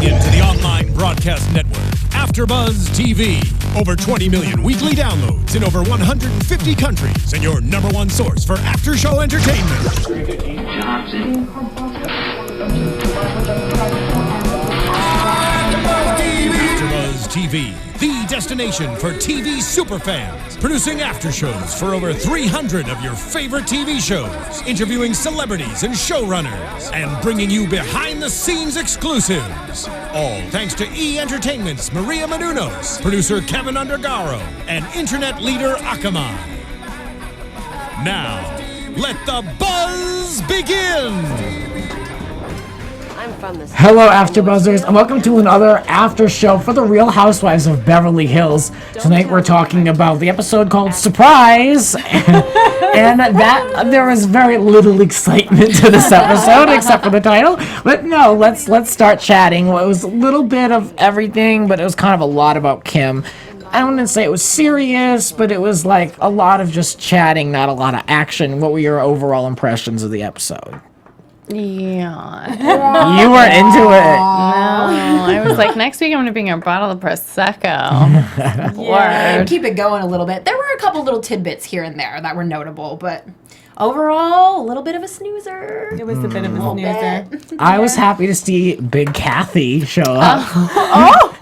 into the online broadcast network, AFTERBUZZ TV. Over 20 million weekly downloads in over 150 countries, and your number one source for after-show entertainment. AFTERBUZZ TV, the destination for TV superfans, producing after shows for over 300 of your favorite TV shows, interviewing celebrities and showrunners, and bringing you behind-the-scenes exclusives. All thanks to E! Entertainment's Maria Menounos, producer Kevin Undergaro, and internet leader Akamai. Now, let the buzz begin! Hello, AfterBuzzers, and welcome to another after show for the Real Housewives of Beverly Hills. Tonight we're talking about the episode called Surprise, and that there was very little excitement to this episode except for the title. But no, let's start chatting. Well, it was a little bit of everything, but it was kind of a lot about Kim. I wouldn't say it was serious, but it was like a lot of just chatting, not a lot of action. What were your overall impressions of the episode? Yeah. You were into it. No, I was like, next week I'm going to bring a bottle of Prosecco. Yeah, keep it going a little bit. There were a couple little tidbits here and there that were notable, but overall, a little bit of a snoozer. It was a bit of a snoozer. I was happy to see Big Kathy show up. Oh!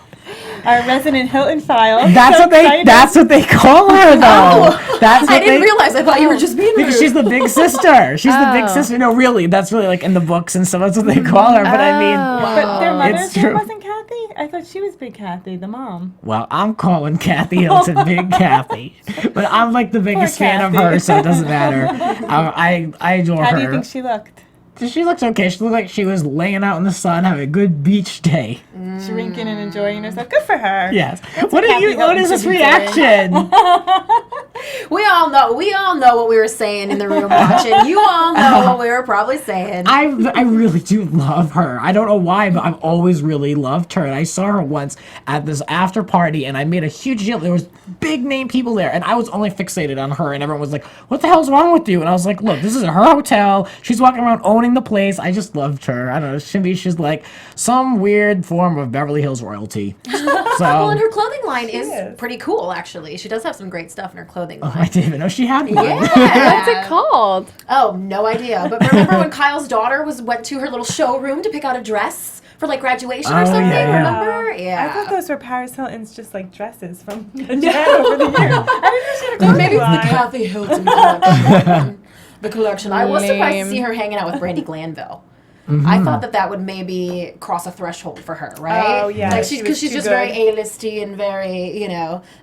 Our resident Hilton file. That's so what they. excited. That's what they call her, though. That's what I didn't realize. I thought you were just being rude. Because she's the big sister. She's the big sister. No, really, that's really like in the books and stuff. That's what they call her. But I mean, But their mother's it's name true. wasn't Kathy? I thought she was Big Kathy, the mom. Well, I'm calling Kathy Hilton Big Kathy, but I'm like the biggest fan of Kathy. her, so it doesn't matter. I adore her. How do you think she looked? She looks okay. She looked like she was laying out in the sun, having a good beach day. Drinking and enjoying herself. Good for her. Yes. That's What Kathy Hilton is this should be reaction? We all know what we were saying in the room watching. You all know what we were probably saying. I really do love her. I don't know why, but I've always really loved her. And I saw her once at this after party, and I made a huge deal. There was big name people there, and I was only fixated on her. And everyone was like, "What the hell's wrong with you?" And I was like, "Look, this is her hotel. She's walking around owning the place." I just loved her. I don't know. She's like some weird form of Beverly Hills royalty. Well, and her clothing line is pretty cool, actually. She does have some great stuff in her clothing line. I didn't even know she had one. Yeah. What's it called? Oh, no idea. But remember when Kyle's daughter went to her little showroom to pick out a dress for like graduation or something? yeah. Remember? Yeah. I thought those were Paris Hilton's just like dresses from Japan over the years. I didn't know she had a Maybe it's the line. Kathy Hilton collection. The collection. I was surprised to see her hanging out with Brandi Glanville. I thought that would maybe cross a threshold for her, right? Oh, yeah. Like She because was she's too just good. very A-listy and very,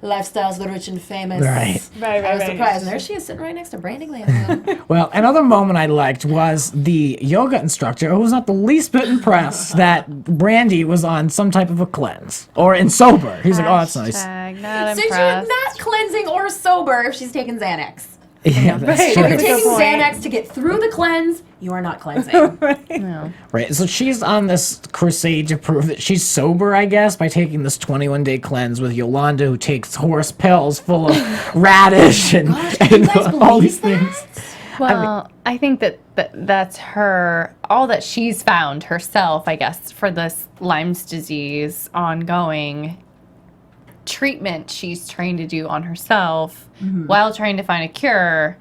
lifestyles of the rich and famous. Right. Right. I was surprised. And there she is sitting right next to Brandi Glanville. Well, another moment I liked was the yoga instructor who was not the least bit impressed that Brandi was on some type of a cleanse or in sober. He's like, "Oh, that's nice." Hashtag not So she's impressed. not cleansing or sober if she's taking Xanax. Yeah, that's Right. true. If you're That's a taking good point. Xanax to get through the cleanse, you are not cleansing. No. Right, so she's on this crusade to prove that she's sober, I guess, by taking this 21-day cleanse with Yolanda, who takes horse pills full of radish and, Can you guys all believe these that? things. Well, I think that's her, all that she's found herself, I guess, for this Lyme's disease ongoing treatment she's trying to do on herself while trying to find a cure.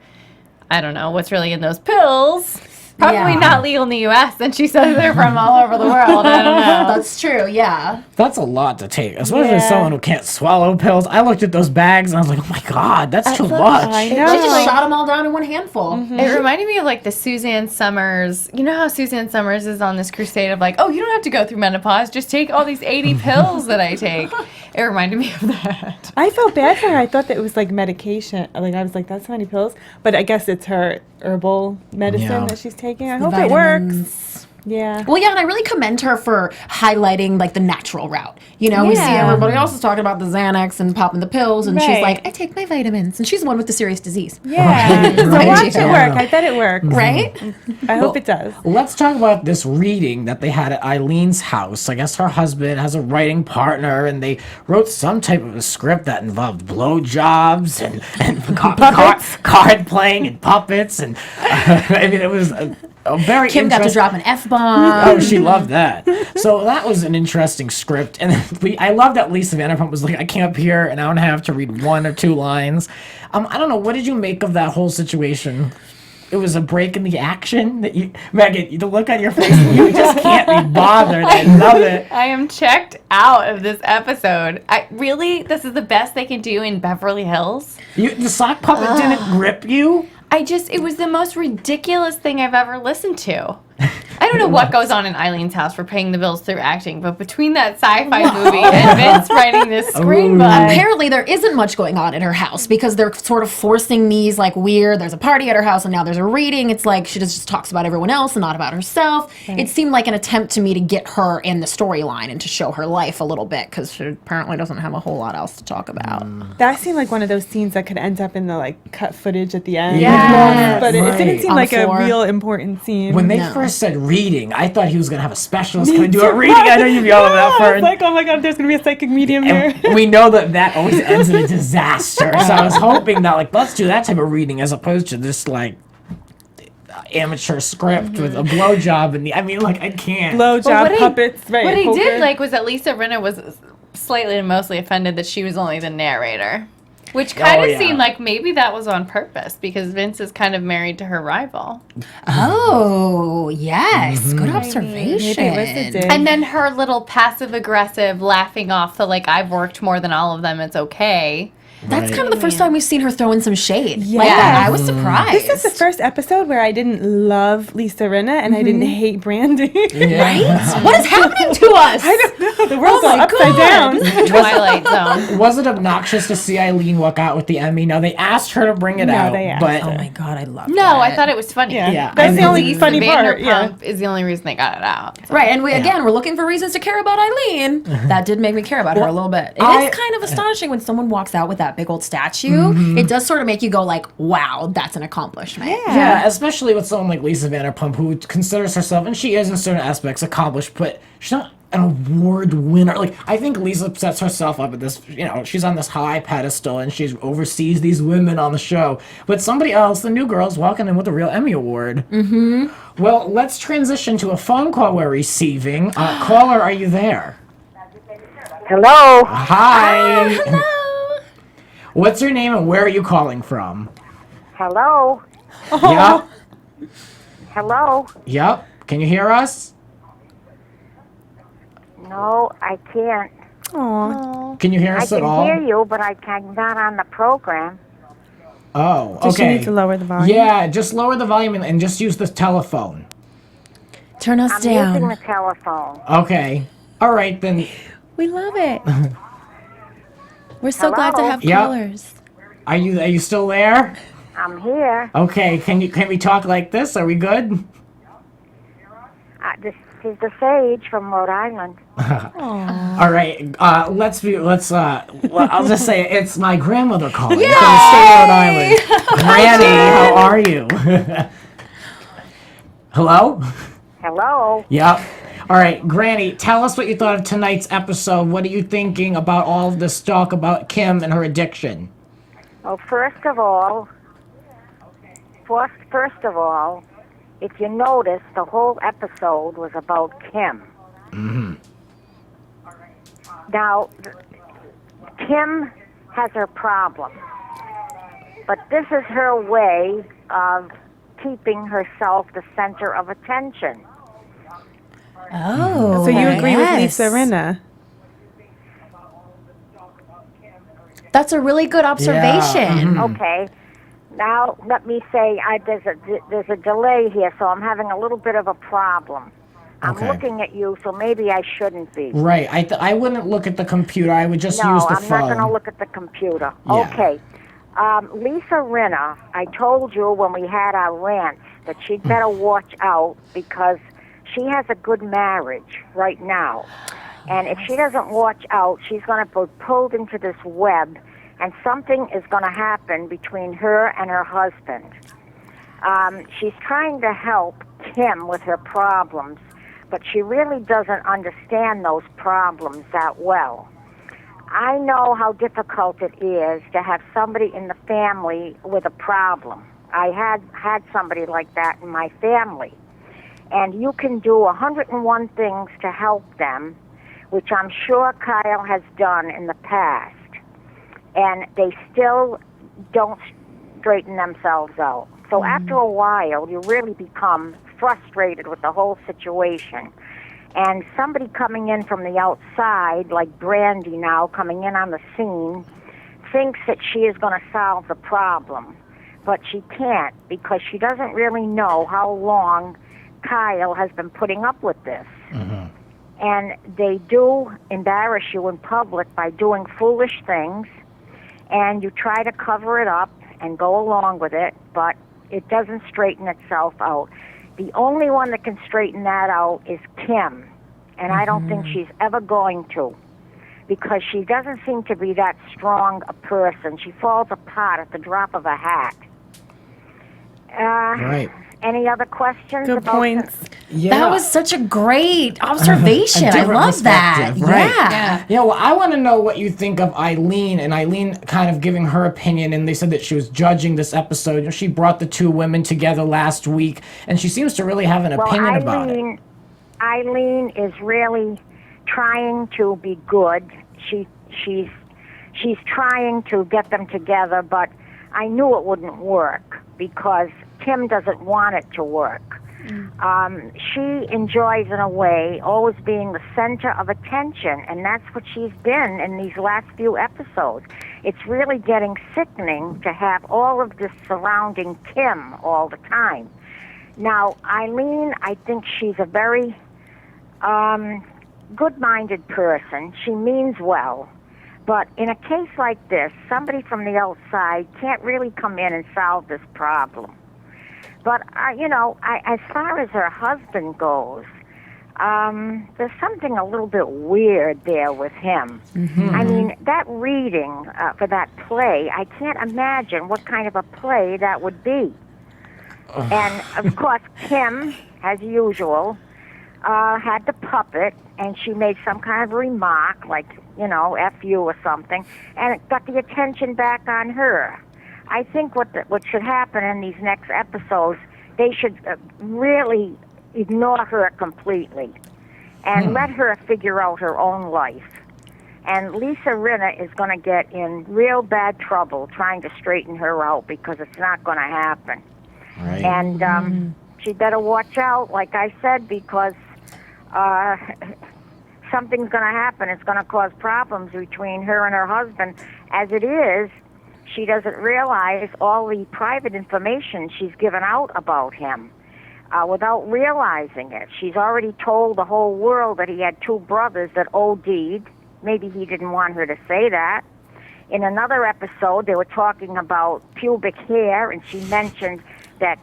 I don't know what's really in those pills. Probably not legal in the U.S. and she says they're from all over the world. I don't know. That's true, yeah. That's a lot to take, especially as someone who can't swallow pills. I looked at those bags and I was like, "Oh my God, that's too much." I She know. just shot them all down in one handful. It reminded me of like the Suzanne Summers. You know how Suzanne Summers is on this crusade of like, oh, you don't have to go through menopause. Just take all these 80 pills that I take. It reminded me of that. I felt bad for her. I thought that it was like medication. Like I was like, that's so many pills. But I guess it's her herbal medicine Yeah. that she's taking. I hope it works. Vitamins. Yeah. Well, yeah, and I really commend her for highlighting like the natural route. We see Yeah. everybody else is talking about the Xanax and popping the pills, and she's Right. like, I take my vitamins, and she's the one with the serious disease, Yeah. So Right. watch it Yeah. work. I bet it works. right? I hope it does. Let's talk about this reading that they had at Eileen's house. I guess her husband has a writing partner, and they wrote some type of a script that involved blowjobs and card playing and puppets. And I mean, it was Very Kim got to interest- drop an F-bomb. Oh, she loved that. So that was an interesting script. And then I love that Lisa Vanderpump was like, I came up here and I don't have to read 1 or 2 lines. I don't know. What did you make of that whole situation? It was a break in the action that you, Megan, the look on your face, you just can't be bothered. I love it. I am checked out of this episode. This is the best they can do in Beverly Hills. The sock puppet didn't grip you? It was the most ridiculous thing I've ever listened to. I don't know what goes on in Eileen's house for paying the bills through acting, but between that sci-fi movie and Vince writing this screenplay. Apparently there isn't much going on in her house because they're sort of forcing these like weird, there's a party at her house and now there's a reading. It's like she just talks about everyone else and not about herself. It seemed like an attempt to me to get her in the storyline and to show her life a little bit because she apparently doesn't have a whole lot else to talk about. That seemed like one of those scenes that could end up in the like cut footage at the end. Yes. But it didn't seem On like the a floor. real important scene. When they first said reading, I thought he was going to have a specialist come and do a reading. I know you'd be all over that, I Fern. was like, oh my god, there's gonna be a psychic medium here. And we know that always ends in a disaster. So I was hoping that, like, let's do that type of reading as opposed to this, like, amateur script with a blowjob and I can't. Blowjob puppets, right? What he poker. did like was that Lisa Rinna was slightly and mostly offended that she was only the narrator. Which kind of seemed like maybe that was on purpose because Vince is kind of married to her rival. Oh, yes. Good observation. Maybe it was a dig. And then her little passive aggressive laughing off the like, I've worked more than all of them, it's okay. That's kind of the first time we've seen her throw in some shade. Yeah. Like that. I was surprised. This is the first episode where I didn't love Lisa Rinna and I didn't hate Brandi. Right? What is happening to us? I don't know. The world's all my upside God. down. Twilight Zone. Was it obnoxious to see Eileen walk out with the Emmy? Now, they asked her to bring it out, they asked but Oh my God, I love No, I thought it was funny. Yeah. I That's the think only Lisa funny part. Yeah. Vanderpump is the only reason they got it out. So. Right, and again, we're looking for reasons to care about Eileen. That did make me care about her a little bit. It is kind of astonishing when someone walks out with that big old statue. It does sort of make you go like, wow, that's an accomplishment. yeah, especially with someone like Lisa Vanderpump, who considers herself, and she is in certain aspects, accomplished, but she's not an award winner. Like, I think Lisa sets herself up at this, she's on this high pedestal, and she oversees these women on the show. But somebody else, the new girl's walking in with a real Emmy Award. Mm-hmm. Well, let's transition to a phone call we're receiving. Caller, are you there? Hello. Hi. Hello. What's your name and where are you calling from? Hello. Yep. Hello. Yep. Can you hear us? No, I can't. Aw. Can you hear I us at can all? hear you, but I'm not on the program. Oh, okay. Does she need to lower the volume? Yeah, just lower the volume and just use the telephone. Turn us I'm using the down. telephone. Okay. All right, then. We love it. We're so glad to Hello? have Yep. callers. Are you still there? I'm here. Okay, can we talk like this? Are we good? This is the Sage from Rhode Island. All right. I'll just say it's my grandmother calling from the state of Rhode Island. Granny, how are you? Hello? Hello. Yep. All right, Granny, tell us what you thought of tonight's episode. What are you thinking about all of this talk about Kim and her addiction? Well, first of all, if you notice, the whole episode was about Kim. Mm-hmm. Now, Kim has her problem, but this is her way of keeping herself the center of attention. Oh. So you agree with yes. Lisa Rinna? That's a really good observation. Okay. Now, let me say, there's a delay here, so I'm having a little bit of a problem. I'm Okay. looking at you, so maybe I shouldn't be. Right. I wouldn't look at the computer. I would just No, use the I'm phone. not going to look at the computer. Yeah. Okay. Lisa Rinna, I told you when we had our rants that she'd better watch out because she has a good marriage right now. And if she doesn't watch out, she's going to be pulled into this web, and something is going to happen between her and her husband. She's trying to help Kim with her problems, but she really doesn't understand those problems that well. I know how difficult it is to have somebody in the family with a problem. I had somebody like that in my family. and you can do 101 things to help them, which I'm sure Kyle has done in the past, and they still don't straighten themselves out. So after a while, you really become frustrated with the whole situation. And somebody coming in from the outside, like Brandi now coming in on the scene, thinks that she is going to solve the problem. But she can't, because she doesn't really know how long Kyle has been putting up with this. And they do embarrass you in public by doing foolish things, and you try to cover it up and go along with it, but it doesn't straighten itself out. The only one that can straighten that out is Kim, and I don't think she's ever going to, because she doesn't seem to be that strong a person. She falls apart at the drop of a hat. Right. Any other questions? Good about points. Yeah. That was such a great observation. I different love that. perspective, right. Yeah. Yeah, well, I want to know what you think of Eileen, and Eileen kind of giving her opinion, and they said that she was judging this episode. You know, she brought the two women together last week, and she seems to really have an opinion about it. Eileen is really trying to be good. She's trying to get them together, but I knew it wouldn't work because Kim doesn't want it to work. She enjoys, in a way, always being the center of attention, and that's what she's been in these last few episodes. It's really getting sickening to have all of this surrounding Kim all the time. Now, Eileen, I think she's a very good-minded person. She means well. But in a case like this, somebody from the outside can't really come in and solve this problem. But, as far as her husband goes, there's something a little bit weird there with him. I mean, that reading for that play, I can't imagine what kind of a play that would be. And, of course, Kim, as usual, had the puppet, and she made some kind of remark, like, F you or something, and it got the attention back on her. I think what should happen in these next episodes, they should really ignore her completely and let her figure out her own life. And Lisa Rinna is going to get in real bad trouble trying to straighten her out because it's not going to happen. Right. And she better watch out, like I said, because something's going to happen. It's going to cause problems between her and her husband. As it is, she doesn't realize all the private information she's given out about him without realizing it. She's already told the whole world that he had two brothers that OD'd. Maybe he didn't want her to say that. In another episode, they were talking about pubic hair, and she mentioned that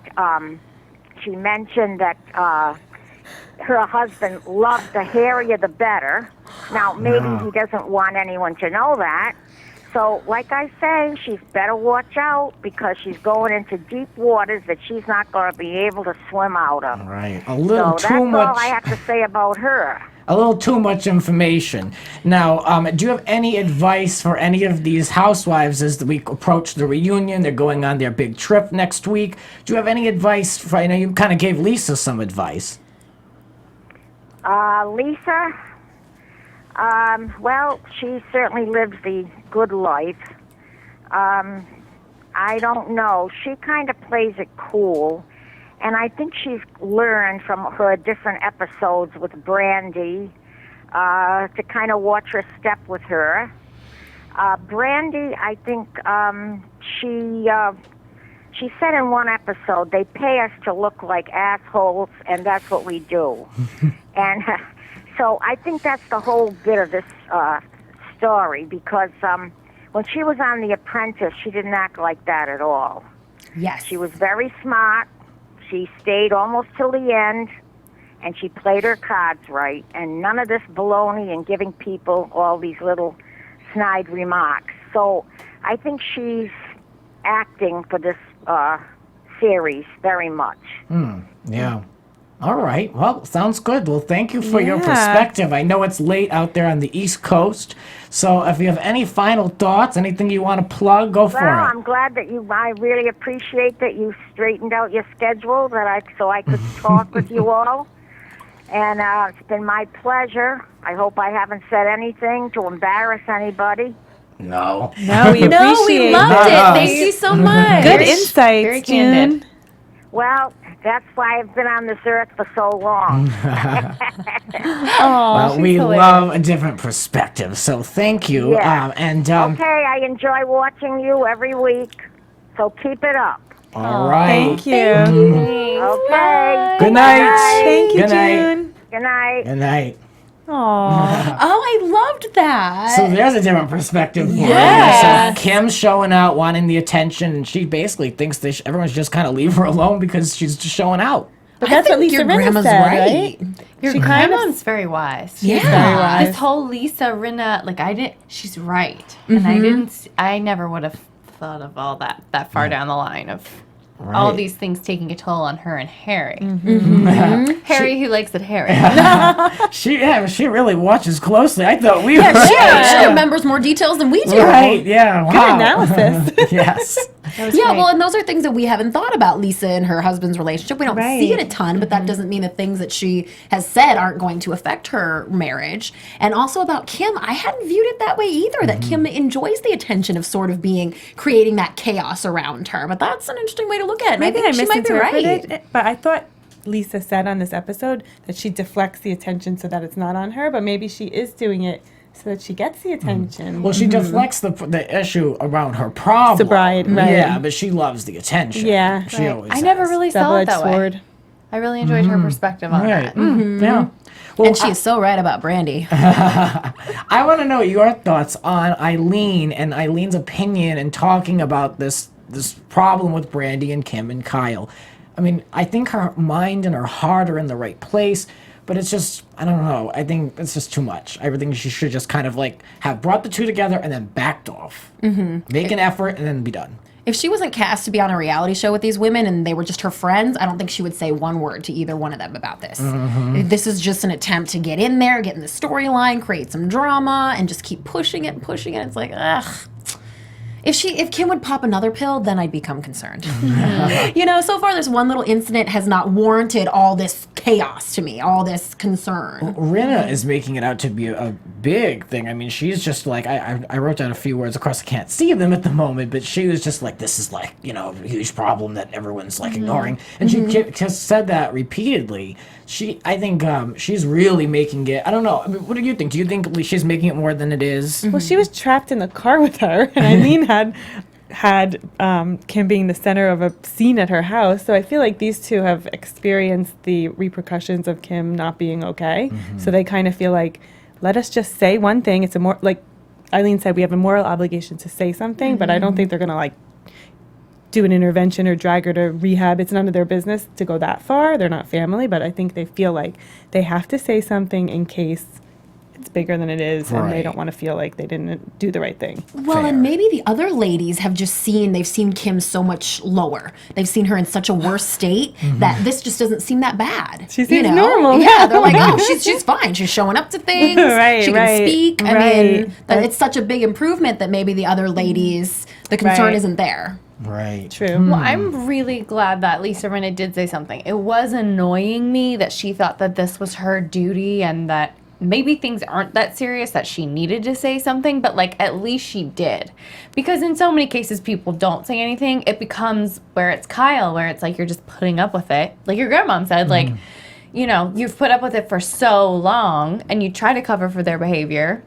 her husband loved the hairier the better. Now, maybe he doesn't want anyone to know that. So, like I say, she's better watch out because she's going into deep waters that she's not going to be able to swim out of. Right. A little So too much. that's all I have to say about her. A little too much information. Now, do you have any advice for any of these housewives as we approach the reunion? They're going on their big trip next week. Do you have any advice? I know you kind of gave Lisa some advice. Lisa, well, she certainly lives the good life. I don't know. She kind of plays it cool. And I think she's learned from her different episodes with Brandi to kind of watch her step with her. Brandi, I think she said in one episode, they pay us to look like assholes, and that's what we do. And so I think that's the whole bit of this story, because when she was on The Apprentice, she didn't act like that at all. Yes. She was very smart. She stayed almost till the end, and she played her cards right, and none of this baloney and giving people all these little snide remarks. So I think she's acting for this series very much. Yeah. All right. Well, sounds good. Well, thank you for your perspective. I know it's late out there on the East Coast. So if you have any final thoughts, anything you want to plug, go for it. Well, I'm glad that I really appreciate that you straightened out your schedule so I could talk with you all. And it's been my pleasure. I hope I haven't said anything to embarrass anybody. No. No, we appreciate No, we loved it. Thank you so much. Good insights, Very candid. June. Well, that's why I've been on this earth for so long. Well, we love a different perspective, so thank you. Yeah. Okay. I enjoy watching you every week, so keep it up. All right. Thank you. Okay. Good night. Thank you, Good night. June. Good night. Good night. Aw. Oh, I loved that. So there's a different perspective for Yeah. you. So Kim's showing out, wanting the attention, and she basically thinks that everyone's just kind of leave her alone because she's just showing out. But that's what Lisa your Rinna grandma's said, right. Your She kind of- grandma's very wise. Yeah. very wise. This whole Lisa Rinna, she's right. And I never would have thought of all that far down the line of all these things taking a toll on her and Harry. Harry who likes it Harry. She really watches closely. I thought we were She remembers more details than we do. right. Yeah. Wow. Good analysis. Yes. Yeah, well, and those are things that we haven't thought about Lisa and her husband's relationship. We don't see it a ton, but that doesn't mean the things that she has said aren't going to affect her marriage. And also about Kim, I hadn't viewed it that way either, that Kim enjoys the attention of sort of creating that chaos around her. But that's an interesting way to look at it. And Maybe I think she might be misinterpreted right. it, but I thought Lisa said on this episode that she deflects the attention so that it's not on her, but maybe she is doing it so that she gets the attention. Well, she deflects the issue around her problem. Sobriety, right. Yeah, but she loves the attention. Yeah. She always I never has. really saw it Double-edged that way. sword. I really enjoyed her perspective on Right. that. Yeah. Well, And she is so right about Brandi. I want to know your thoughts on Eileen and Eileen's opinion and talking about this problem with Brandi and Kim and Kyle. I mean, I think her mind and her heart are in the right place, but it's just, I don't know. I think it's just too much. I think she should just kind of have brought the two together and then backed off. Make an effort and then be done. If she wasn't cast to be on a reality show with these women and they were just her friends, I don't think she would say one word to either one of them about this. This is just an attempt to get in there, get in the storyline, create some drama, and just keep pushing it and pushing it. It's like, ugh. If Kim would pop another pill, then I'd become concerned. So far this one little incident has not warranted all this chaos to me, all this concern. Rinna is making it out to be a big thing. I mean, she's just I wrote down a few words. Of course, I can't see them at the moment, but she was just this is a huge problem that everyone's ignoring. And she just said that repeatedly. I think she's really making it. I don't know. I mean, what do you think? Do you think she's making it more than it is? Well, she was trapped in the car with her, and Eileen had Kim being the center of a scene at her house. So I feel like these two have experienced the repercussions of Kim not being okay. So they kind of feel like, let us just say one thing. It's like Eileen said, we have a moral obligation to say something, but I don't think they're going to do an intervention or drag her to rehab. It's none of their business to go that far. They're not family, but I think they feel like they have to say something in case it's bigger than it is, and they don't want to feel like they didn't do the right thing. Well, and maybe the other ladies have just they've seen Kim so much lower. They've seen her in such a worse state that this just doesn't seem that bad. She seems normal. Yeah, they're like, oh, she's fine. She's showing up to things. She can speak. I mean, it's such a big improvement that maybe the other ladies, the concern isn't there. Right. True. Well, I'm really glad that Lisa Rinna did say something. It was annoying me that she thought that this was her duty and that maybe things aren't that serious, that she needed to say something, but at least she did. Because in so many cases people don't say anything. It becomes where it's Kyle, where it's you're just putting up with it. Like your grandmom said, you've put up with it for so long and you try to cover for their behavior.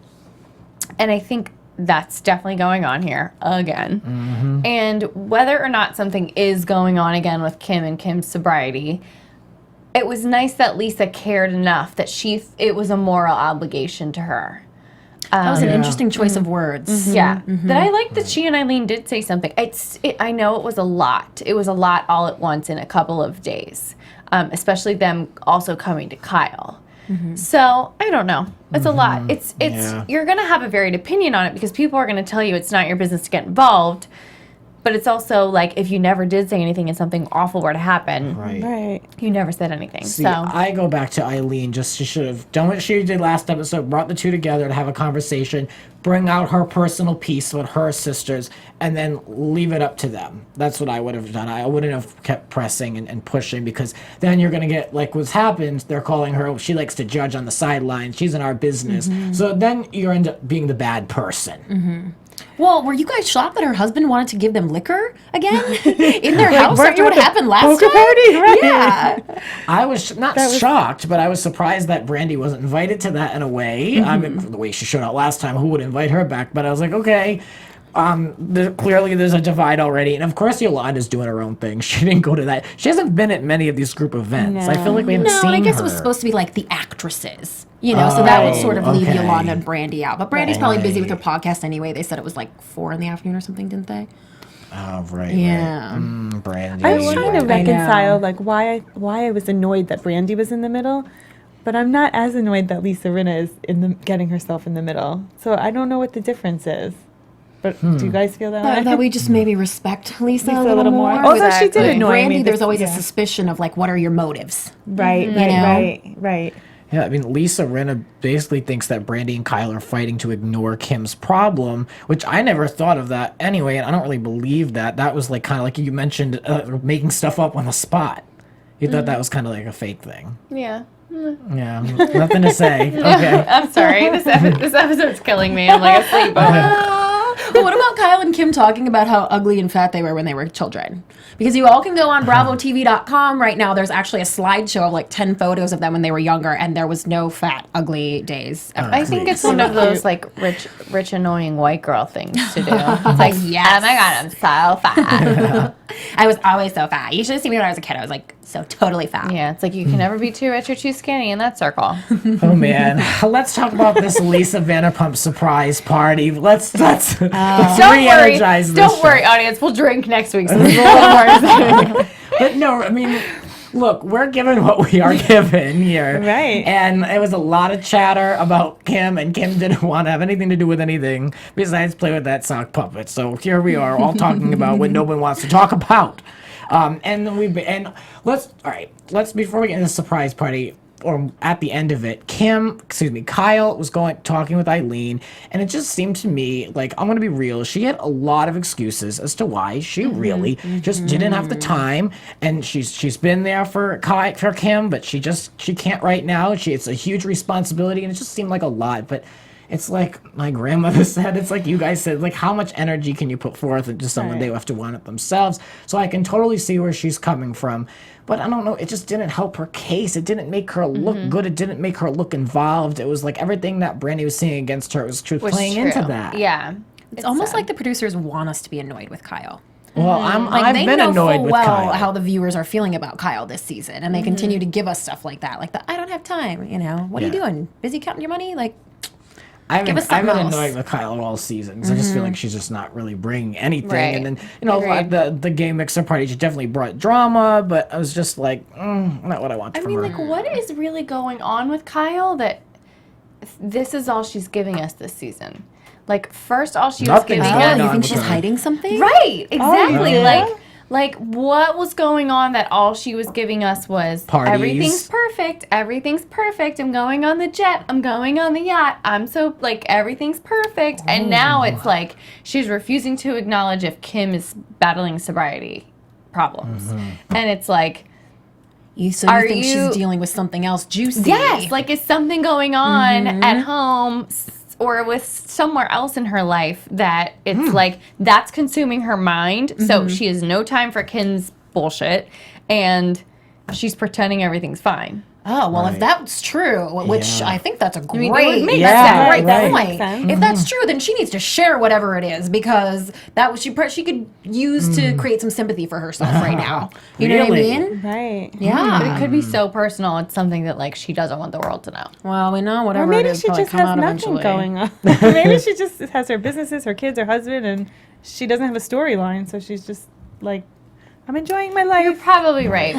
And I think that's definitely going on here again. And whether or not something is going on again with Kim and Kim's sobriety, it was nice that Lisa cared enough that it was a moral obligation to her. That was an interesting choice of words. Yeah. That I like that she and Eileen did say something. I know it was a lot. It was a lot all at once in a couple of days, especially them also coming to Kyle. So I don't know. It's a lot. You're going to have a varied opinion on it because people are going to tell you it's not your business to get involved. But it's also like if you never did say anything and something awful were to happen, Right. you never said anything. See, so I go back to Eileen. She should have done what she did last episode, brought the two together to have a conversation, bring out her personal piece with her sisters, and then leave it up to them. That's what I would have done. I wouldn't have kept pressing and pushing, because then you're going to get, like what's happened, they're calling her, she likes to judge on the sidelines. She's in our business. So then you end up being the bad person. Well, were you guys shocked that her husband wanted to give them liquor again in their house weren't after you what at the happened last poker time? party? Right. Yeah. I was not shocked, but I was surprised that Brandi wasn't invited to that in a way. I mean, the way she showed out last time, who would invite her back? But I was like, okay. Clearly there's a divide already, and of course Yolanda's doing her own thing. She didn't go to that. She hasn't been at many of these group events. I feel like we haven't seen No, I guess her. it was supposed to be like the actresses, you know, so that would sort of leave okay. Yolanda and Brandi out. But Brandi's probably busy with her podcast anyway. They said it was like 4 PM or something, didn't they? Oh, right. Yeah. Right. Brandi. I was trying to I reconcile know. like why I was annoyed that Brandi was in the middle, but I'm not as annoyed that Lisa Rinna is getting herself in the middle. So I don't know what the difference is. But do you guys feel that way? That we just maybe respect Lisa a a little more. Although she did With annoy me. Brandi, there's this- always a yeah. suspicion of like, what are your motives? Right, know? right. Yeah, I mean, Lisa Rinna basically thinks that Brandi and Kyle are fighting to ignore Kim's problem, which I never thought of that anyway, and I don't really believe that. That was like kind of like you mentioned, making stuff up on the spot. You thought that was kind of like a fake thing. yeah. Yeah, nothing to say. Okay. I'm sorry. This episode's killing me. I'm like asleep. But what about Kyle and Kim talking about how ugly and fat they were when they were children? Because you all can go on BravoTV.com right now. There's actually a slideshow of like 10 photos of them when they were younger, and there was no fat, ugly days ever. I think it's one of those like rich, annoying white girl things to do. It's like, oh my god, I'm so fat. I was always so fat. You should have seen me when I was a kid. I was like so totally fat. Yeah, it's like you can never be too rich or too skinny in that circle. Oh man, let's talk about this Lisa Vanderpump surprise party. Let's Don't re-energize this. Don't show. worry, audience. We'll drink next week. So this is a little more exciting. But no, I mean, look, we're given what we are given here. Right. And it was a lot of chatter about Kim, and Kim didn't want to have anything to do with anything besides play with that sock puppet. So here we are, all talking about what no one wants to talk about. Let's before we get into the surprise party, or at the end of it, Kyle was talking with Eileen, and it just seemed to me like, I'm gonna be real, she had a lot of excuses as to why she really just didn't have the time, and she's been there for Kim, but she can't right now. It's a huge responsibility, and it just seemed like a lot. But it's like my grandmother said, it's like you guys said, like, how much energy can you put forth into someone? They have to want it themselves. So I can totally see where she's coming from. But I don't know, it just didn't help her case. It didn't make her look good. It didn't make her look involved. It was like everything that Brandi was saying against her was playing into that. Yeah. It's almost like the producers want us to be annoyed with Kyle. Well, I've They been know annoyed full with well Kyle. how the viewers are feeling about Kyle this season, and they continue to give us stuff like that. Like, I don't have time, you know? What are you doing? Busy counting your money? Like, I've Give been us something else. annoyed with Kyle all seasson. I just feel like she's just not really bringing anything. Right. And then, the gay mixer party, she definitely brought drama, but I was just like, not what I want I from mean, her. like, what is really going on with Kyle that this is all she's giving us this season? Like, first, all she was Nothing's giving going us. on you think with she's her. hiding something? Right, exactly. yeah. Like what was going on that all she was giving us was Parties. everything's perfect, I'm going on the jet, I'm going on the yacht, I'm so, like, everything's perfect. And now it's like she's refusing to acknowledge if Kim is battling sobriety problems. And it's like, You Are think you- she's dealing with something else juicy? yes, like, is something going on at home or with somewhere else in her life that it's like that's consuming her mind. So she has no time for Kim's bullshit, and she's pretending everything's fine. Oh, well, if that's true, which Yeah. I think that's a great, mean, it would make Yeah, sense. right. point. sense. If that's true, then she needs to share whatever it is, because that was she could use to create some sympathy for herself right now. You know what I Really? mean? Right. Yeah. But it could be so personal. It's something that, like, she doesn't want the world to know. Well, we know whatever Or maybe it is she probably just come has out nothing eventually. going on. Maybe she just has her businesses, her kids, her husband, and she doesn't have a storyline. So she's just like, I'm enjoying my You're life. probably right.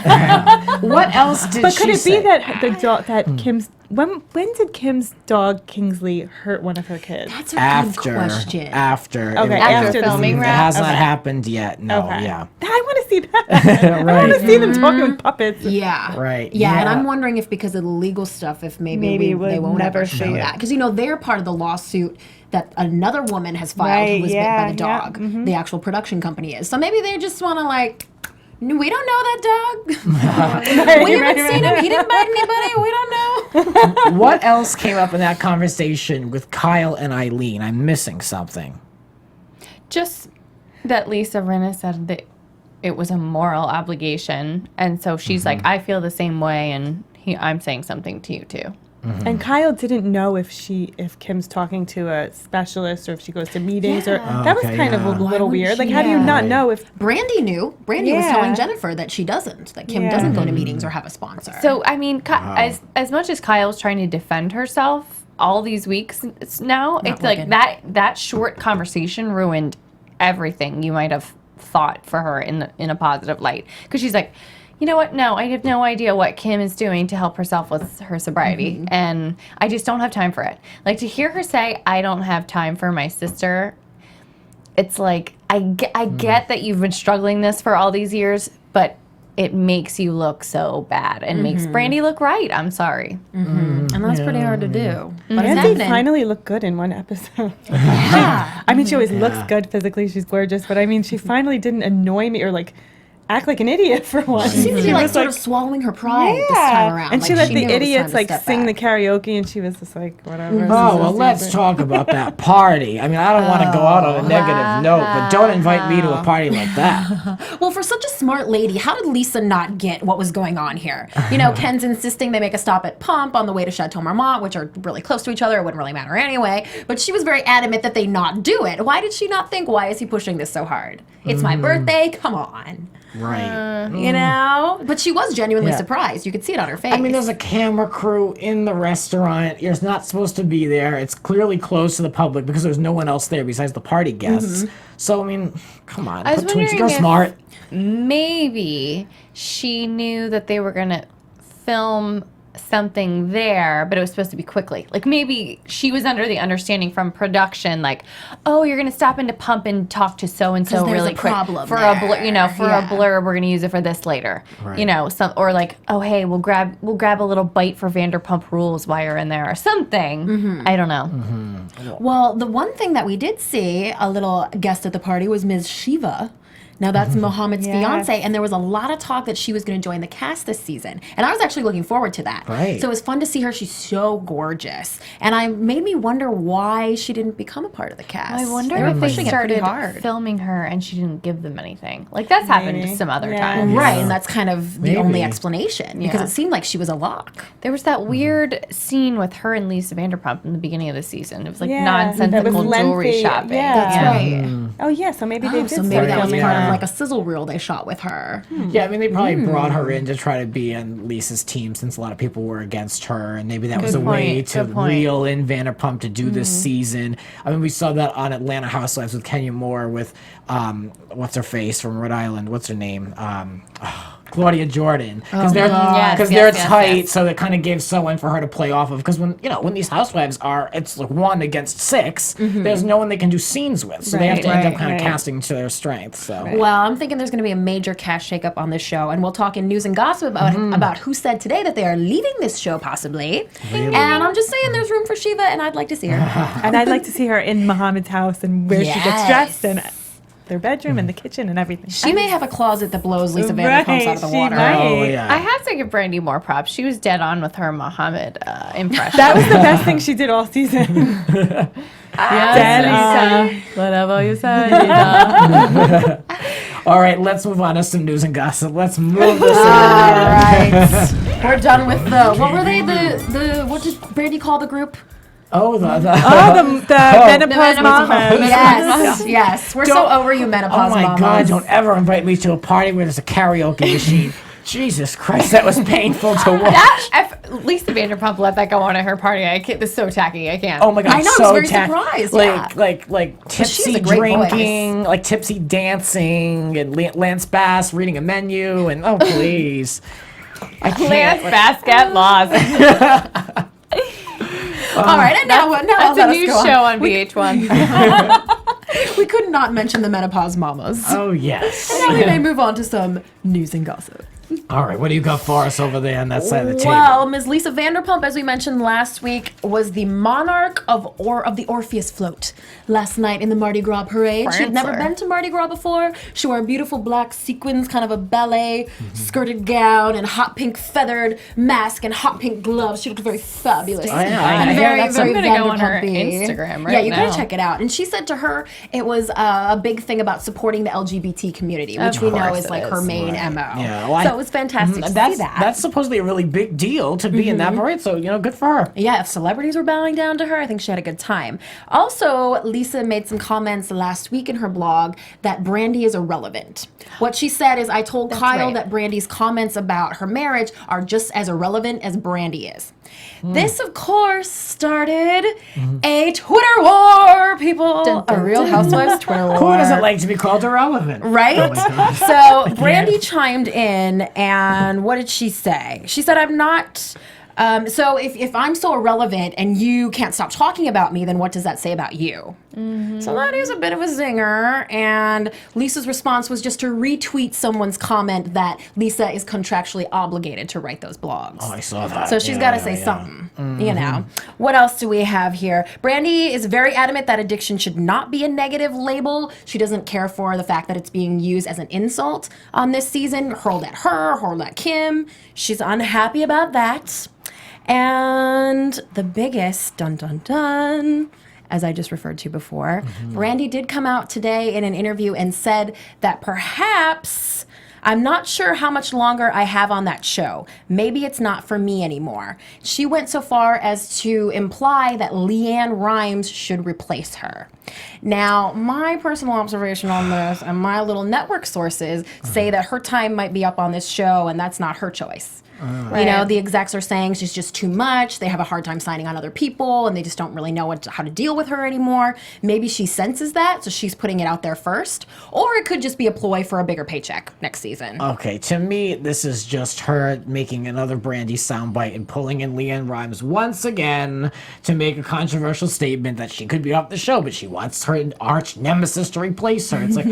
What else did But she could it say? be that that Kim's when did Kim's dog Kingsley hurt one of her kids? That's a good question. After. Okay, after the filming season. It has not happened yet. No, Okay. yeah. I want to see that. I want to see them talking with puppets. Yeah. Right. Yeah, and Yeah. I'm wondering if because of the legal stuff, if maybe we'll they won't never ever show see it. that. Because, they're part of the lawsuit that another woman has filed Right, who was bit by the yeah, dog. The actual production company is. So maybe they just want to, we don't know that dog. We haven't seen him. He didn't bite anybody. We don't know. What else came up in that conversation with Kyle and Eileen? I'm missing something. Just that Lisa Rinna said that it was a moral obligation, and so she's like, I feel the same way, and I'm saying something to you too. And Kyle didn't know if Kim's talking to a specialist or if she goes to meetings or that was Okay, kind of a yeah. little would weird. Like, she? how do you not Right. know if Brandy knew. Brandy was Yeah. telling Jennifer that she doesn't, that Kim Yeah. doesn't go to meetings or have a sponsor. So I mean, as much as Kyle's trying to defend herself all these weeks now, it's like working. that short conversation ruined everything you might have thought for her in a positive light, because she's like, you know what? No, I have no idea what Kim is doing to help herself with her sobriety, and I just don't have time for it. Like, to hear her say, I don't have time for my sister, it's like, I get that you've been struggling this for all these years, but it makes you look so bad and makes Brandi look right. I'm sorry. and that's pretty hard to do. But it's Brandy happening. finally looked good in one episode. Yeah. I mean, she always looks good physically. She's gorgeous, but I mean, she finally didn't annoy me or act like an idiot for once. She seemed to be was sort of swallowing her pride this time around. And she let the knew it was time idiots to step sing the back. karaoke, and she was just like, whatever. Oh, well, let's talk about that party. I mean, I don't want to go out on a negative note, but don't invite me to a party like that. Well, for such a smart lady, how did Lisa not get what was going on here? Ken's insisting they make a stop at Pump on the way to Chateau Marmont, which are really close to each other. It wouldn't really matter anyway. But she was very adamant that they not do it. Why did she not think, why is he pushing this so hard? It's my birthday. Come on. Right. But she was genuinely Yeah. surprised. You could see it on her face. I mean, there's a camera crew in the restaurant. You're not supposed to be there. It's clearly closed to the public because there's no one else there besides the party guests. So, I mean, come on. I was You're wondering if smart. maybe she knew that they were going to film something there, but it was supposed to be quickly. Like, maybe she was under the understanding from production, like, oh, you're going to stop into Pump and talk to so-and-so 'Cause there's really a quick. problem For there. a for a Yeah. blurb, we're going to use it for this later. Right. Or like, oh, hey, we'll grab a little bite for Vanderpump Rules while you're in there or something. I don't know. Well, the one thing that we did see, a little guest at the party, was Ms. Shiva. Now, that's Mohammed's Yes. fiance, and there was a lot of talk that she was going to join the cast this season. And I was actually looking forward to that. Right. So it was fun to see her. She's so gorgeous. And I made me wonder why she didn't become a part of the cast. I wonder were if they pushing it pretty started hard. filming her and she didn't give them anything. Like, that's happened Maybe. some other Yeah. times. Right, and that's kind of the only Maybe. explanation, because Yeah. it seemed like she was a lock. There was that weird scene with her and Lisa Vanderpump in the beginning of the season. It was like Yeah, that nonsensical was jewelry lengthy. shopping. Yeah. That's right. Oh, yeah, so maybe they Oh, did so maybe start that was filming part her. of like a sizzle reel they shot with her. Yeah, I mean, they probably brought her in to try to be on Lisa's team since a lot of people were against her, and maybe that was a way point, to good point. reel in Vanderpump to do this season. I mean, we saw that on Atlanta Housewives with Kenya Moore with, what's her face from Rhode Island? What's her name? Claudia Jordan, because they're Yes, tight, yes. so that kind of gave someone for her to play off of. Because when these housewives are, it's like 1 against 6. There's no one they can do scenes with, so they have to end up kind of casting to their strengths. So. Well, I'm thinking there's going to be a major cast shakeup on this show, and we'll talk in news and gossip about who said today that they are leaving this show, possibly. And I'm just saying there's room for Shiva, and I'd like to see her. And I'd like to see her in Muhammad's house and where she gets Yes. dressed and their bedroom and the kitchen and everything. She may have a closet that blows Lisa Vanderpump out of the she water. might. Oh yeah. I have to give Brandi more props. She was dead on with her Muhammad impression. That was the best thing she did all season. Dead on. Whatever you say. All right, let's move on to some news and gossip. Let's move this All along. right. We're done with the, what were they, what did Brandi call the group? Oh, the Menopause mamas. Yes. We're so over you, menopause Oh my mamas. God! Don't ever invite me to a party where there's a karaoke machine. Jesus Christ, that was painful to watch. If Lisa Vanderpump let that go on at her party, I can't. This is so tacky. I can't. Oh my God! I know, I was so very tacky. surprised, yeah. Like she has tipsy a great drinking, like tipsy dancing, and Lance Bass reading a menu, and oh please, I can't. Lance Basket Laws. All right, and now That's let a us new go on. show on VH1. We could not mention the menopause mamas. Oh, yes. Now we may move on to some news and gossip. All right, what do you got for us over there on that side of the table? Well, Ms. Lisa Vanderpump, as we mentioned last week, was the monarch of the Orpheus float last night in the Mardi Gras parade. She had never Prancer. been to Mardi Gras before. She wore a beautiful black sequins, kind of a ballet skirted gown, and hot pink feathered mask and hot pink gloves. She looked very fabulous. Oh, yeah, I and hear very, that's- very I'm gonna go on her Vanderpump-y. Instagram right Yeah, you now. gotta check it out. And she said to her it was a big thing about supporting the LGBT community, which we know course is it like her is. main MO. Yeah, well, So it was fantastic to see that. That's supposedly a really big deal to be in that parade, so, good for her. Yeah, if celebrities were bowing down to her, I think she had a good time. Also, Lisa made some comments last week in her blog that Brandi is irrelevant. What she said is, I told Kyle right. that Brandi's comments about her marriage are just as irrelevant as Brandi is. This, of course, started a Twitter war, people. A Real Housewives Twitter war. Who doesn't like to be called irrelevant? Right? Oh my God. So Brandi chimed in, and what did she say? She said, I'm not... so if I'm so irrelevant and you can't stop talking about me, then what does that say about you? So that is a bit of a zinger. And Lisa's response was just to retweet someone's comment that Lisa is contractually obligated to write those blogs. Oh, I saw that. So she's got to say something, you know. What else do we have here? Brandi is very adamant that addiction should not be a negative label. She doesn't care for the fact that it's being used as an insult on this season, hurled at her, hurled at Kim. She's unhappy about that. And the biggest, dun dun dun, as I just referred to before, Brandi did come out today in an interview and said that perhaps... I'm not sure how much longer I have on that show. Maybe it's not for me anymore. She went so far as to imply that Leanne Rimes should replace her. Now, my personal observation on this and my little network sources say that her time might be up on this show, and that's not her choice. You know, the execs are saying she's just too much. They have a hard time signing on other people, and they just don't really know how to deal with her anymore. Maybe she senses that, so she's putting it out there first. Or it could just be a ploy for a bigger paycheck next season. Okay, to me, this is just her making another Brandi soundbite and pulling in Leanne Rimes once again to make a controversial statement that she could be off the show, but she wants her arch nemesis to replace her. It's like,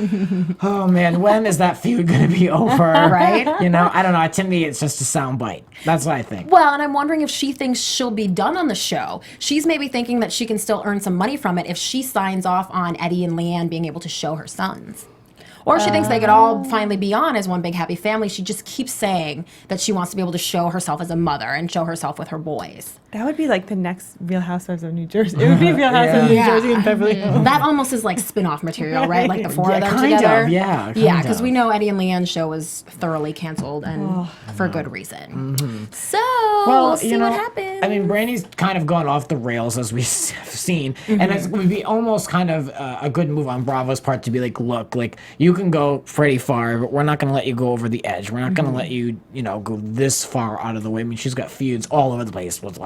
oh man, when is that feud going to be over? Right? I don't know. To me, it's just a soundbite. That's what I think. Well, and I'm wondering if she thinks she'll be done on the show. She's maybe thinking that she can still earn some money from it if she signs off on Eddie and Leanne being able to show her sons. Or she thinks they could all finally be on as one big happy family. She just keeps saying that she wants to be able to show herself as a mother and show herself with her boys. That would be like the next Real Housewives of New Jersey. It would be Real Housewives of New Yeah. Jersey and Beverly Hills. That almost is like spin-off material, right? Like the four of them kind together. of, yeah, Yeah, kind because of. we know Eddie and Leanne's show was thoroughly canceled and for good reason. So we'll see what happens. I mean, Brandi's kind of gone off the rails as we've seen, and it would be almost kind of a good move on Bravo's part to be like, look, like you can go pretty far, but we're not going to let you go over the edge. We're not going to let you, go this far out of the way. I mean, she's got feuds all over the place with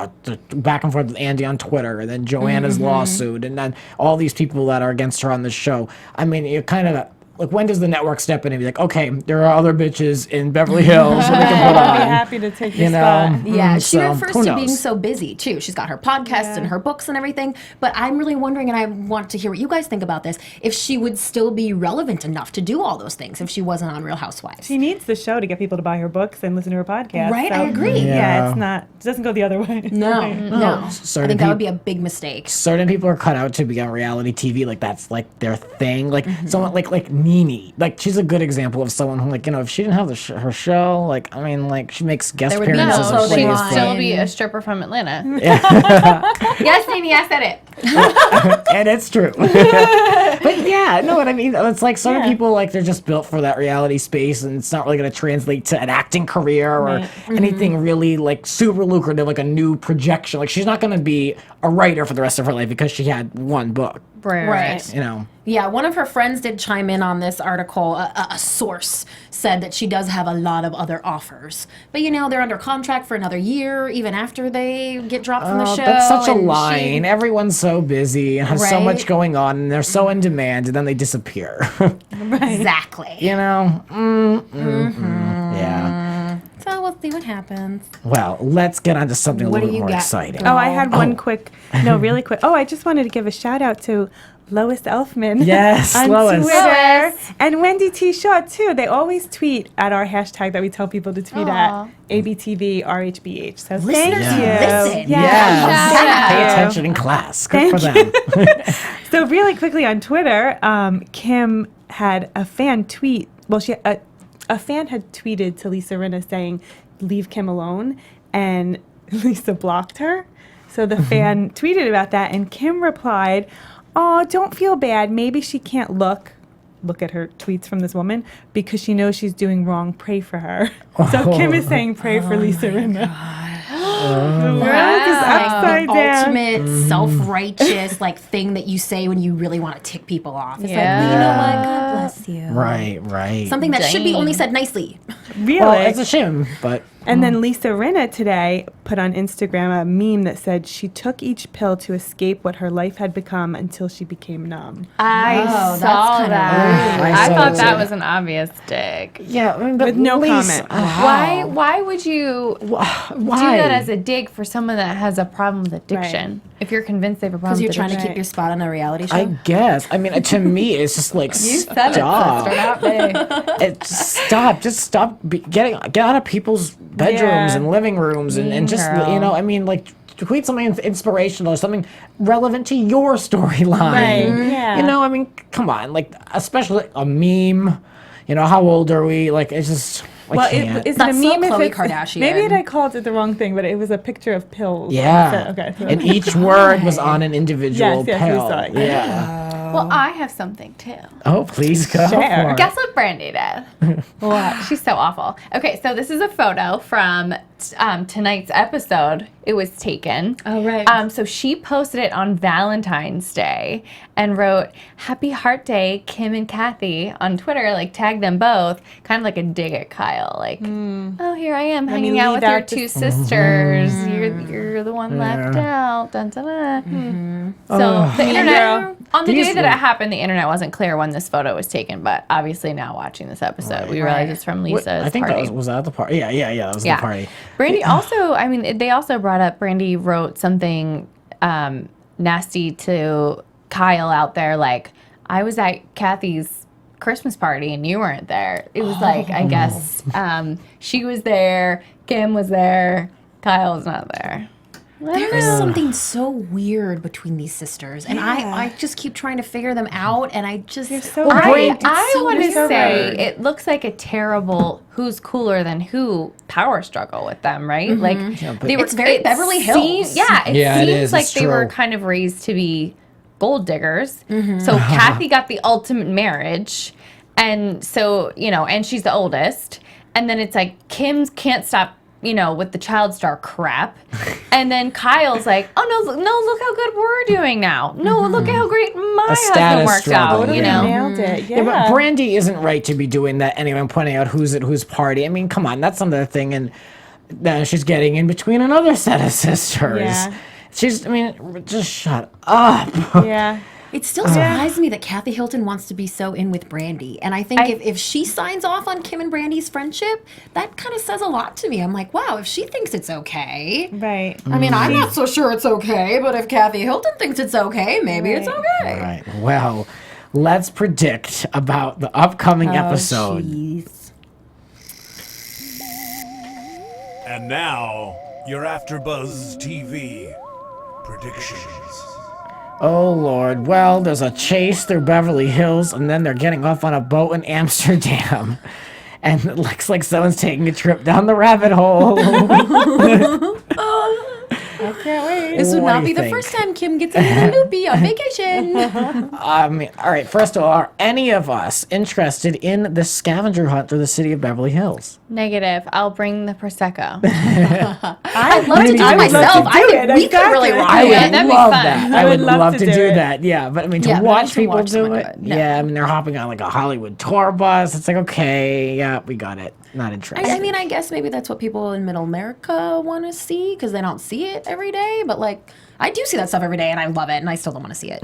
back and forth with Andy on Twitter, and then Joanna's lawsuit, and then all these people that are against her on the show. I mean, you're kind of like, when does the network step in and be like, okay, there are other bitches in Beverly Hills that we can put I'd be on? happy to take your spot. Yeah, she so, refers who to being knows? so busy too. She's got her podcasts and her books and everything. But I'm really wondering, and I want to hear what you guys think about this, if she would still be relevant enough to do all those things if she wasn't on Real Housewives. She needs the show to get people to buy her books and listen to her podcast. Right, I agree. Yeah, it doesn't go the other way. No, no. I Certain think that would peop- be a big mistake. Certain people are cut out to be on reality TV, like that's like their thing. Like someone like Nene, like she's a good example of someone who, like, if she didn't have her show, like, I mean, like she makes guest There would be no appearances. No, and she plays, would line. still be a stripper from Atlanta. Yes, Nene, I said it. and it's true. But yeah, no, what I mean, it's like some people, like, they're just built for that reality space, and it's not really going to translate to an acting career or anything really like super lucrative, like a new projection. Like, she's not going to be a writer for the rest of her life because she had one book. Right. Yeah, one of her friends did chime in on this article. A source said that she does have a lot of other offers. But, they're under contract for another year, even after they get dropped from the show. That's such a and line. Everyone's so busy and has so Right. much going on, and they're so in demand, and then they disappear. Exactly. Yeah. So we'll see what happens. Well, let's get on to something What a do little you more got? exciting. Oh, I had one really quick. Oh, I just wanted to give a shout out to Lois Elfman. Yes, on Lois. Twitter. Lois. And Wendy T. Shaw, too. They always tweet at our hashtag that we tell people to tweet Aw. at ABTV RHBH. So Listeners thank who you. listen. Yes. Shout Pay out. attention in class. Good for Thank them. So really quickly on Twitter, Kim had a fan tweet. Well, a fan had tweeted to Lisa Rinna saying, "Leave Kim alone," and Lisa blocked her. So the fan tweeted about that, and Kim replied, "Oh, don't feel bad. Maybe she can't look at her tweets from this woman because she knows she's doing wrong. Pray for her." So Kim is saying, "Pray for Lisa Rinna." The world is upside down. Ultimate self-righteous thing that you say when you really want to tick people off. It's Yeah. like, you know what? God bless you. Right. Something that should be Dang. only said nicely. Really? Well, it's a shame, but And then Lisa Rinna today put on Instagram a meme that said she took each pill to escape what her life had become until she became numb. I that's saw kinda that. rude. I I saw thought it that too. was an obvious dig. yeah, I mean, but With no Lisa- comment. Why would you Why? do that as a dig for someone that has a problem with addiction? If you're convinced they have a problem Because you're with trying to addiction. keep your spot on a reality show. I guess. I mean, to me, it's just like stop. Just stop. Get out of people's bedrooms Yeah. and living rooms and just girl. I mean, tweet something inspirational or something relevant to your storyline. Right, yeah. I mean, come on. Especially a meme. How old are we? It's just. I Well, can't. is it That's a so meme? Khloe If it's, Kardashian. maybe I called it the wrong thing, but it was a picture of pills. Yeah. Okay. And each word was on an individual Yes, we pill. saw it. Yeah. Well, I have something too. Oh, please go Share. for it. Guess what Brandi did? What? She's so awful. Okay, so this is a photo from tonight's episode. It was taken. Oh, right. So she posted it on Valentine's Day and wrote, "Happy Heart Day, Kim and Kathy," on Twitter, tagged them both, kind of like a dig at Kyle. Oh, here I am hanging out leave with your out the- two sisters. You're the one left out. Dun, dun, dun. So the internet, Girl. on the These day that were- it happened, the internet wasn't clear when this photo was taken, but obviously now watching this episode, we realize it's from Lisa's I think party. that was that the party? Yeah, that was the party. Brandi also, I mean, they also brought up, Brandi wrote something nasty to Kyle out there, I was at Kathy's Christmas party and you weren't there. It was I guess, she was there, Kim was there, Kyle was not there. There is something so weird between these sisters, and I just keep trying to figure them out, and I just so I so want to weird. say it looks like a terrible who's cooler than who power struggle with them, right? but- they were, It's very it Beverly Hills. Seems, yeah, it Yeah, it seems is. like It's they were true. kind of raised to be gold diggers. So Kathy got the ultimate marriage, and so and she's the oldest, and then it's Kim can't stop. With the child star crap. And then Kyle's oh, no, look how good we're doing now. No, look at how great my husband status worked struggle, out, you you know? know? Nailed it. Yeah, but Brandi isn't right to be doing that anyway and pointing out who's at whose party. I mean, come on, that's another thing. And then she's getting in between another set of sisters. Yeah. Just shut up. Yeah. It still surprises me that Kathy Hilton wants to be so in with Brandi. And I think if she signs off on Kim and Brandi's friendship, that kind of says a lot to me. I'm like, wow, if she thinks it's okay. Right. I mean, I'm not so sure it's okay, but if Kathy Hilton thinks it's okay, maybe it's okay. Right. Well, let's predict about the upcoming episode. Jeez. And now, your AfterBuzz TV predictions. Oh, Lord. Well, there's a chase through Beverly Hills, and then they're getting off on a boat in Amsterdam. And it looks like someone's taking a trip down the rabbit hole. I can't wait. This would What not do be you the think? first time Kim gets a little loopy on vacation. All right, first of all, are any of us interested in the scavenger hunt through the city of Beverly Hills? Negative. I'll bring the Prosecco. I'd love to do it I would love myself. to I do think it, we could really exactly. rock I it. would that'd be love fun. that. I I would would love love to to do do it. that. Yeah, but I mean, to Yeah, but watch to people watch do them, it. good. No. Yeah, I mean, they're hopping on a Hollywood tour bus. It's okay, yeah, we got it. not interested. I mean, I guess maybe that's what people in Middle America want to see because they don't see it every day. But like, I do see that stuff every day, and I love it, and I still don't want to see it.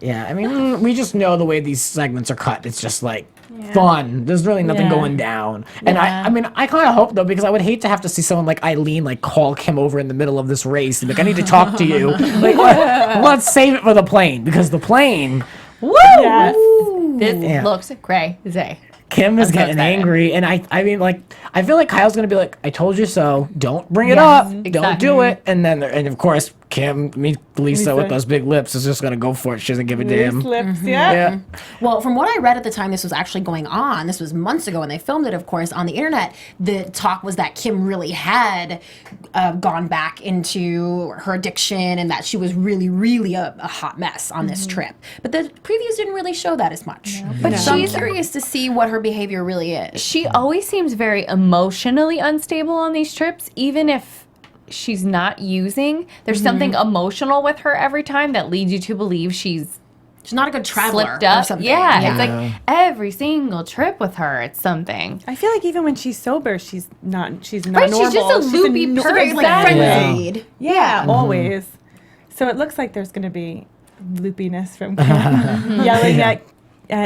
Yeah, I mean, we just know the way these segments are cut. It's just like fun. There's really nothing going down. And I mean, I kind of hope though, because I would hate to have to see someone like Eileen like call Kim over in the middle of this race and be like, I need to talk to you. Like, let's save it for the plane, because the plane. Woo! Yes. This looks crazy. Kim is getting angry, and I mean, like, I feel like Kyle's gonna be like, "I told you so. Don't bring it up. Don't do it." And then, and of course, Lisa with those big lips is just gonna go for it. She doesn't give a damn. Lips, yeah. Well, from what I read at the time this was actually going on, this was months ago, and they filmed it, of course, on the internet. The talk was that Kim really had gone back into her addiction, and that she was really, really a hot mess on this trip. But the previews didn't really show that as much. But I'm curious to see what her behavior really is. She always seems very emotionally unstable on these trips, even if she's not using. There's something emotional with her every time that leads you to believe she's not a good traveler slipped up. or something. Yeah, it's like every single trip with her, it's something. I feel like even when she's sober, she's not Right, normal. she's just a loopy she's person. Very like frenzied. Yeah, always. So it looks like there's going to be loopiness from Kim.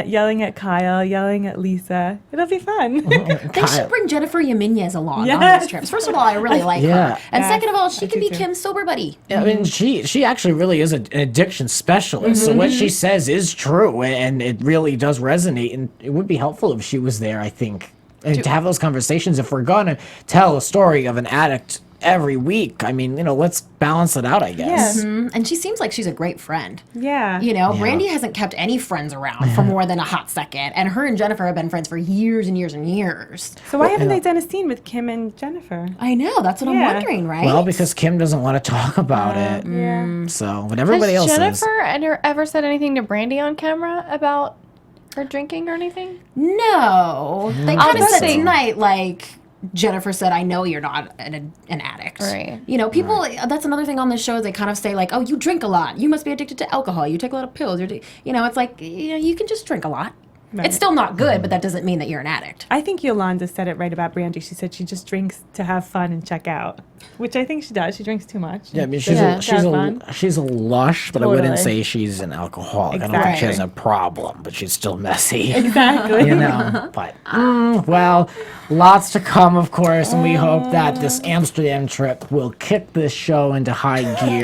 yelling at Kyle, yelling at Lisa. It'll be fun. They should bring Jennifer Jimenez along on Yes. these trips. First of all, I really like her. And Yes. second of all, she I could do be too. Kim's sober buddy. I mean, she actually really is an addiction specialist. So what she says is true, and it really does resonate. And it would be helpful if she was there, I think, and to have those conversations. If we're gonna tell a story of an addict every week, I mean, let's balance it out, I guess. And she seems like she's a great friend. Yeah. Brandi hasn't kept any friends around for more than a hot second. And her and Jennifer have been friends for years and years and years. So why haven't they done a scene with Kim and Jennifer? I know. That's what I'm wondering, right? Well, because Kim doesn't want to talk about it. Yeah. So, but everybody Has else Jennifer ever said anything to Brandi on camera about her drinking or anything? No. They kind of said Honestly. tonight, like, Jennifer said, I know you're not an addict. Right. People, that's another thing on the show. They kind of say, like, oh, you drink a lot. You must be addicted to alcohol. You take a lot of pills. It's like, you can just drink a lot. Right. It's still not good, but that doesn't mean that you're an addict. I think Yolanda said it right about Brandi. She said she just drinks to have fun and check out, which I think she does. She drinks too much. Yeah, I mean, Yeah. she's a lush, but I wouldn't Totally. say she's an alcoholic. I don't think she has a problem, but she's still messy. Exactly. But well, lots to come, of course, and we hope that this Amsterdam trip will kick this show into high gear.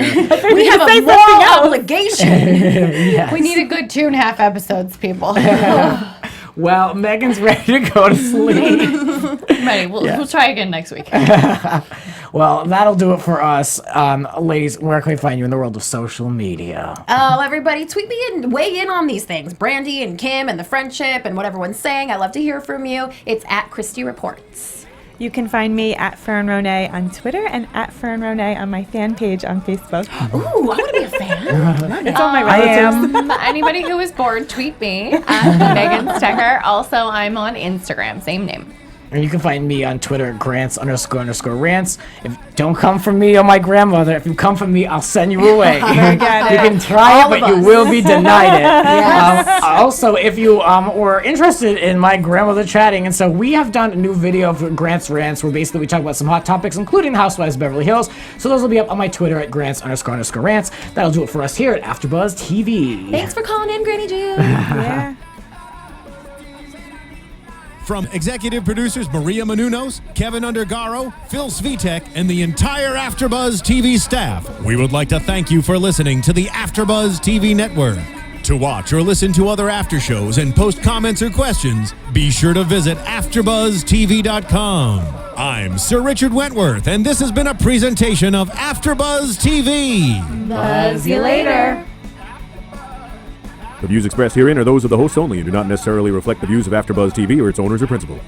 We have a moral obligation. We need a good 2.5 episodes, people. Well, Megan's ready to go to sleep. Ready. We'll try again next week. Well, that'll do it for us. Ladies, where can we find you in the world of social media? Oh, everybody, tweet me and weigh in on these things. Brandi and Kim and the friendship and what everyone's saying. I love to hear from you. It's at Christy Reports. You can find me at Fern Ronay on Twitter and at Fern Ronay on my fan page on Facebook. Ooh, I want to be a fan. It's all my I relatives. am. Anybody who is bored, tweet me at Megan Stecher. Also, I'm on Instagram, same name. And you can find me on Twitter at Grants__rants. Don't come for me or my grandmother. If you come for me, I'll send you away. You can try All it, of but you us. will be denied it. Also, if you were interested in my grandmother chatting, and so we have done a new video for Grants Rants where basically we talk about some hot topics, including the Housewives of Beverly Hills. So those will be up on my Twitter at Grants__rants. That'll do it for us here at AfterBuzz TV. Thanks for calling in, Granny June. Yeah. From executive producers Maria Menounos, Kevin Undergaro, Phil Svitek, and the entire AfterBuzz TV staff, we would like to thank you for listening to the AfterBuzz TV network. To watch or listen to other after shows and post comments or questions, be sure to visit AfterBuzzTV.com. I'm Sir Richard Wentworth, and this has been a presentation of AfterBuzz TV. Buzz you later. The views expressed herein are those of the hosts only and do not necessarily reflect the views of AfterBuzz TV or its owners or principals.